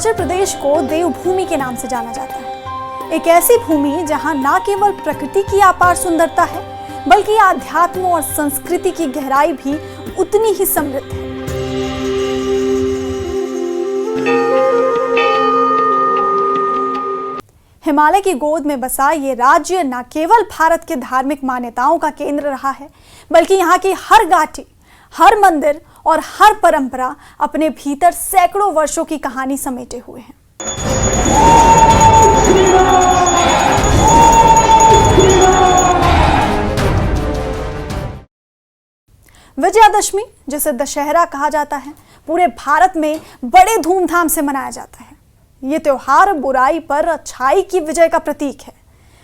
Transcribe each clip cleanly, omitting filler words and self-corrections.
हिमाचल प्रदेश को देवभूमि के नाम से जाना जाता है। एक ऐसी भूमि जहां न केवल प्रकृति की अपार सुंदरता है, बल्कि आध्यात्म और संस्कृति की गहराई भी उतनी ही समृद्ध है। हिमालय की गोद में बसा ये राज्य न केवल भारत के धार्मिक मान्यताओं का केंद्र रहा है, बल्कि यहाँ की हर घाटी, हर मंदिर और हर परंपरा अपने भीतर सैकड़ों वर्षों की कहानी समेटे हुए हैं। विजयादशमी, जिसे दशहरा कहा जाता है, पूरे भारत में बड़े धूमधाम से मनाया जाता है। ये त्योहार बुराई पर अच्छाई की विजय का प्रतीक है।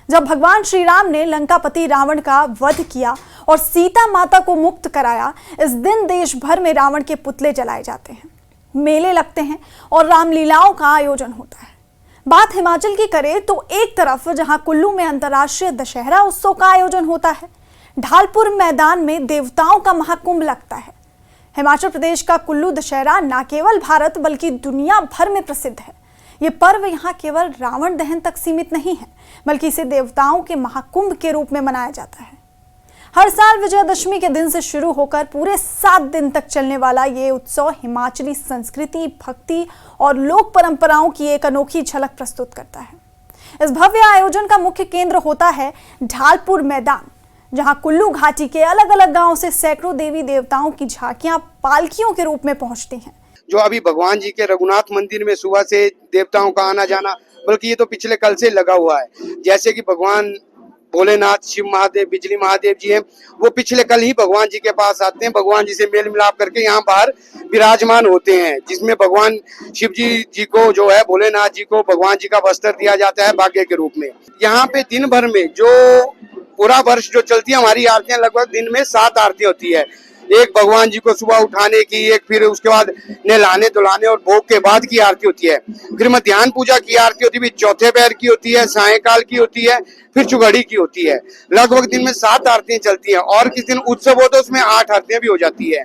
जब भगवान श्री राम ने लंकापति रावण का वध किया और सीता माता को मुक्त कराया, इस दिन देश भर में रावण के पुतले जलाए जाते हैं, मेले लगते हैं और रामलीलाओं का आयोजन होता है। बात हिमाचल की करें तो एक तरफ जहां कुल्लू में अंतर्राष्ट्रीय दशहरा उत्सव का आयोजन होता है, ढालपुर मैदान में देवताओं का महाकुंभ लगता है। हिमाचल प्रदेश का कुल्लू दशहरा न केवल भारत बल्कि दुनिया भर में प्रसिद्ध है। ये पर्व यहाँ केवल रावण दहन तक सीमित नहीं है, बल्कि इसे देवताओं के महाकुंभ के रूप में मनाया जाता है। हर साल विजयादशमी के दिन से शुरू होकर पूरे 7 दिन तक चलने वाला ये उत्सव हिमाचली संस्कृति, भक्ति और लोक परंपराओं की एक अनोखी झलक प्रस्तुत करता है। इस भव्य आयोजन का मुख्य केंद्र होता है ढालपुर मैदान, जहां कुल्लू घाटी के अलग अलग गांवों से सैकड़ों देवी देवताओं की झांकियां पालकियों के रूप में पहुंचती हैं। जो अभी भगवान जी के रघुनाथ मंदिर में सुबह से देवताओं का आना जाना, बल्कि ये तो पिछले कल से लगा हुआ है। जैसे कि भगवान भोलेनाथ, शिव महादेव, बिजली महादेव जी हैं, वो पिछले कल ही भगवान जी के पास आते हैं, भगवान जी से मेल मिलाप करके यहाँ बाहर विराजमान होते हैं, जिसमें भगवान शिव जी को जो है भोलेनाथ जी को भगवान जी का वस्त्र दिया जाता है भाग्य के रूप में। यहाँ पे दिन भर में जो पूरा वर्ष जो चलती है हमारी आरतियां, लगभग दिन में 7 आरतियां होती है। एक भगवान जी को सुबह उठाने की, एक फिर उसके बाद नहलाने धुलाने और भोग के बाद की आरती होती है। फिर मध्याह्न पूजा की आरती होती है, चौथे पैर की होती है, सायंकाल की होती है, फिर चुगड़ी की होती है। लगभग दिन में 7 आरतियां चलती हैं और किस दिन उत्सव हो तो उसमें 8 आरतियां भी हो जाती है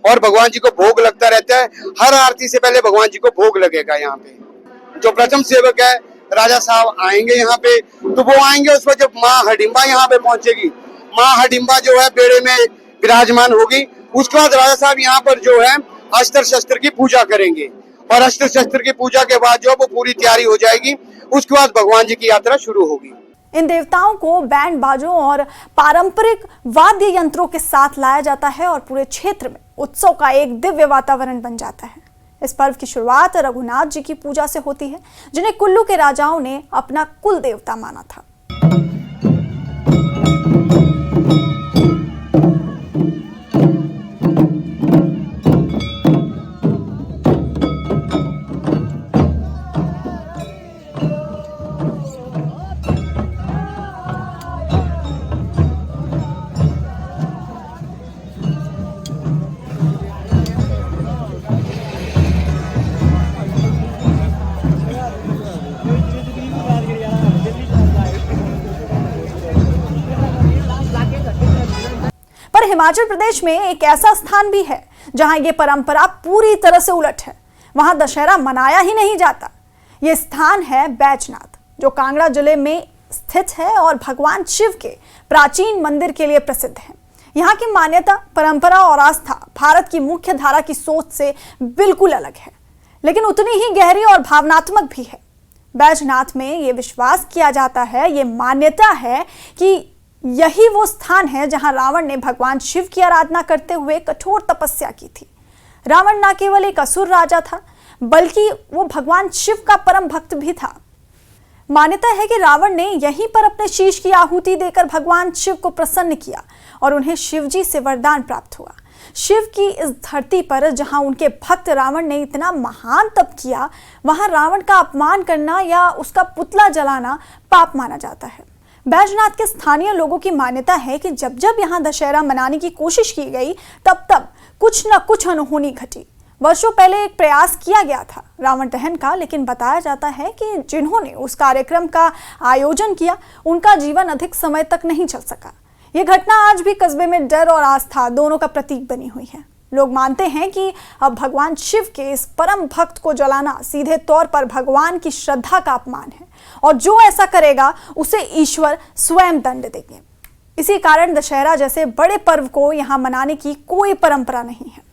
और भगवान जी को भोग लगता रहता है। हर आरती से पहले भगवान जी को भोग लगेगा। यहाँ पे जो प्रथम सेवक है राजा साहब आएंगे यहाँ पे, तो वो आएंगे उस वक्त जब माँ हडिम्बा यहाँ पे पहुंचेगी। माँ हडिम्बा जो है बेड़े में विराजमान होगी। उसके बाद राजा साहब यहाँ पर जो है अस्त्र शस्त्र की पूजा करेंगे और अस्त्र शस्त्र की पूजा के बाद जो वो पूरी तैयारी हो जाएगी, उसके बाद भगवान जी की यात्रा शुरू होगी। इन देवताओं को बैंड बाजों और पारंपरिक वाद्य यंत्रों के साथ लाया जाता है और पूरे क्षेत्र में उत्सव का एक दिव्य वातावरण बन जाता है। इस पर्व की शुरुआत रघुनाथ जी की पूजा से होती है, जिन्हें कुल्लू के राजाओं ने अपना कुल देवता माना था। पर हिमाचल प्रदेश में एक ऐसा स्थान भी है जहां ये परंपरा पूरी तरह से उलट है। वहां दशहरा मनाया ही नहीं जाता। ये स्थान है बैजनाथ, जो कांगड़ा जिले में स्थित है और भगवान शिव के प्राचीन मंदिर के लिए प्रसिद्ध है। यहाँ की मान्यता, परंपरा और आस्था भारत की मुख्य धारा की सोच से बिल्कुल अलग है, लेकिन उतनी ही गहरी और भावनात्मक भी है। बैजनाथ में ये विश्वास किया जाता है, ये मान्यता है कि यही वो स्थान है जहां रावण ने भगवान शिव की आराधना करते हुए कठोर तपस्या की थी। रावण न केवल एक असुर राजा था, बल्कि वो भगवान शिव का परम भक्त भी था। मान्यता है कि रावण ने यहीं पर अपने शीश की आहुति देकर भगवान शिव को प्रसन्न किया और उन्हें शिव जी से वरदान प्राप्त हुआ। शिव की इस धरती पर जहां उनके भक्त रावण ने इतना महान तप किया, वहां रावण का अपमान करना या उसका पुतला जलाना पाप माना जाता है। बैजनाथ के स्थानीय लोगों की मान्यता है कि जब जब यहाँ दशहरा मनाने की कोशिश की गई, तब तब कुछ न कुछ अनहोनी घटी। वर्षों पहले एक प्रयास किया गया था रावण दहन का, लेकिन बताया जाता है कि जिन्होंने उस कार्यक्रम का आयोजन किया, उनका जीवन अधिक समय तक नहीं चल सका। ये घटना आज भी कस्बे में डर और आस्था दोनों का प्रतीक बनी हुई है। लोग मानते हैं कि अब भगवान शिव के इस परम भक्त को जलाना सीधे तौर पर भगवान की श्रद्धा का अपमान है और जो ऐसा करेगा उसे ईश्वर स्वयं दंड देंगे। इसी कारण दशहरा जैसे बड़े पर्व को यहाँ मनाने की कोई परंपरा नहीं है।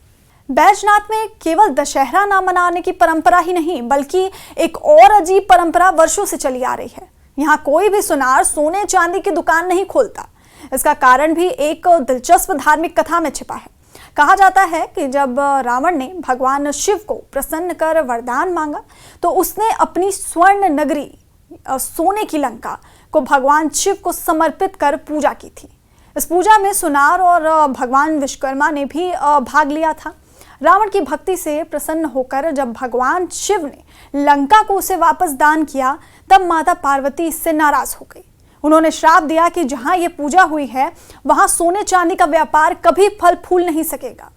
बैजनाथ में केवल दशहरा ना मनाने की परंपरा ही नहीं बल्कि एक और अजीब परंपरा वर्षों से चली आ रही है। यहाँ कोई भी सुनार सोने चांदी की दुकान नहीं खोलता। इसका कारण भी एक दिलचस्प धार्मिक कथा में छिपा है। कहा जाता है कि जब रावण ने भगवान शिव को प्रसन्न कर वरदान मांगा तो उसने अपनी स्वर्ण नगरी सोने की लंका को भगवान शिव को समर्पित कर पूजा की थी। इस पूजा में सुनार और भगवान विश्वकर्मा ने भी भाग लिया था। रावण की भक्ति से प्रसन्न होकर जब भगवान शिव ने लंका को उसे वापस दान किया तब माता पार्वती इससे नाराज हो गई। उन्होंने श्राप दिया कि जहां ये पूजा हुई है वहां सोने चांदी का व्यापार कभी फल फूल नहीं सकेगा।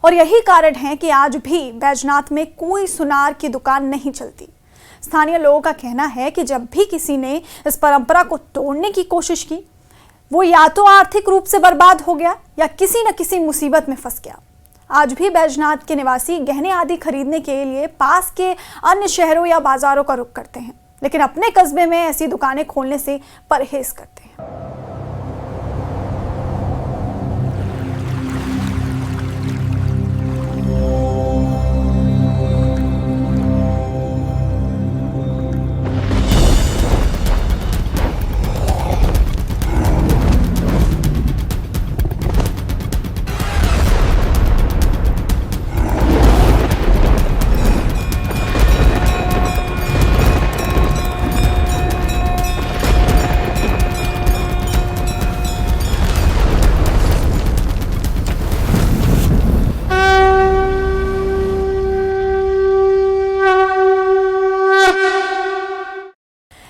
और यही कारण है कि आज भी बैजनाथ में कोई सुनार की दुकान नहीं चलती। स्थानीय लोगों का कहना है कि जब भी किसी ने इस परंपरा को तोड़ने की कोशिश की वो या तो आर्थिक रूप से बर्बाद हो गया या किसी न किसी मुसीबत में फंस गया। आज भी बैजनाथ के निवासी गहने आदि खरीदने के लिए पास के अन्य शहरों या बाजारों का रुख करते हैं, लेकिन अपने कस्बे में ऐसी दुकानें खोलने से परहेज करते हैं।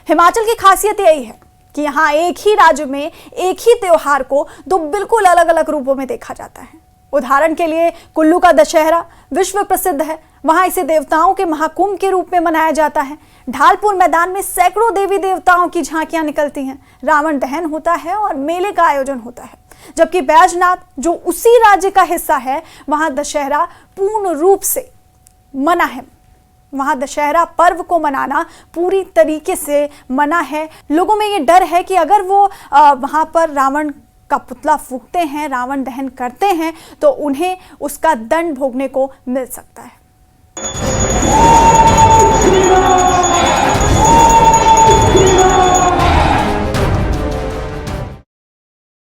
हिमाचल की खासियत यही है कि यहाँ एक ही राज्य में एक ही त्योहार को दो बिल्कुल अलग अलग रूपों में देखा जाता है। उदाहरण के लिए कुल्लू का दशहरा विश्व प्रसिद्ध है। वहाँ इसे देवताओं के महाकुंभ के रूप में मनाया जाता है। ढालपुर मैदान में सैकड़ों देवी देवताओं की झांकियां निकलती हैं, रावण दहन होता है और मेले का आयोजन होता है। जबकि बैजनाथ जो उसी राज्य का हिस्सा है वहाँ दशहरा पूर्ण रूप से मना है। वहाँ दशहरा पर्व को मनाना पूरी तरीके से मना है। लोगों में ये डर है कि अगर वो वहाँ पर रावण का पुतला फूंकते हैं, रावण दहन करते हैं तो उन्हें उसका दंड भोगने को मिल सकता है।